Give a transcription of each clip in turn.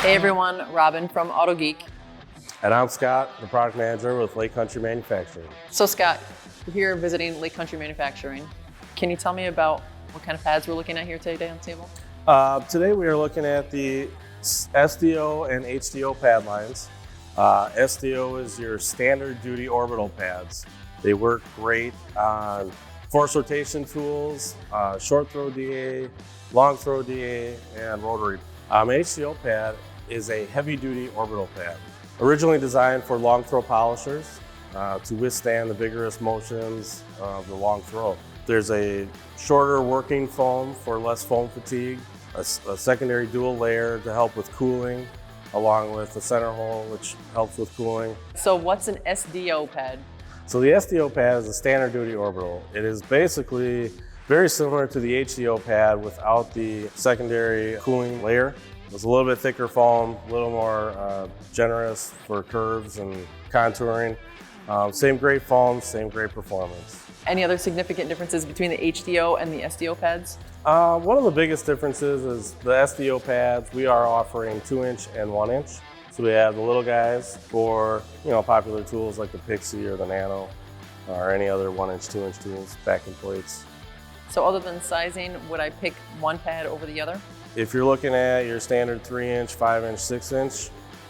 Hey everyone, Robin from Autogeek. And I'm Scott, the product manager with Lake Country Manufacturing. So Scott, we're here visiting Lake Country Manufacturing. Can you tell me about what kind of pads we're looking at here today on the table? Today we are looking at the SDO and HDO pad lines. SDO is your standard duty orbital pads. They work great on force rotation tools, short throw DA, long throw DA, and rotary. HDO pad is a heavy duty orbital pad. Originally designed for long throw polishers to withstand the vigorous motions of the long throw. There's a shorter working foam for less foam fatigue, a secondary dual layer to help with cooling, along with the center hole, which helps with cooling. So what's an SDO pad? So the SDO pad is a standard duty orbital. It is basically very similar to the HDO pad without the secondary cooling layer. It's a little bit thicker foam, a little more generous for curves and contouring. Same great foam, same great performance. Any other significant differences between the HDO and the SDO pads? One of the biggest differences is the SDO pads. We are offering 2-inch and 1-inch. So we have the little guys for popular tools like the Pixie or the Nano or any other 1-inch, 2-inch tools, backing plates. So other than sizing, would I pick one pad over the other? If you're looking at your standard 3-inch, 5-inch, 6-inch,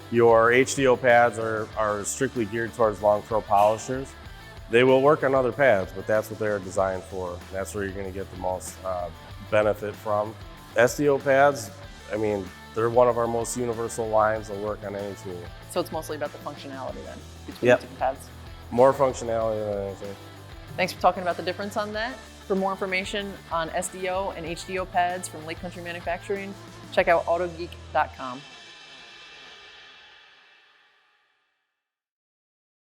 your HDO pads are strictly geared towards long throw polishers. They will work on other pads, but that's what they're designed for. That's where you're going to get the most benefit from. SDO pads, they're one of our most universal lines. They'll work on any tool. So it's mostly about the functionality then, between Yep. the two pads? More functionality than anything. Thanks for talking about the difference on that. For more information on SDO and HDO pads from Lake Country Manufacturing, check out autogeek.com.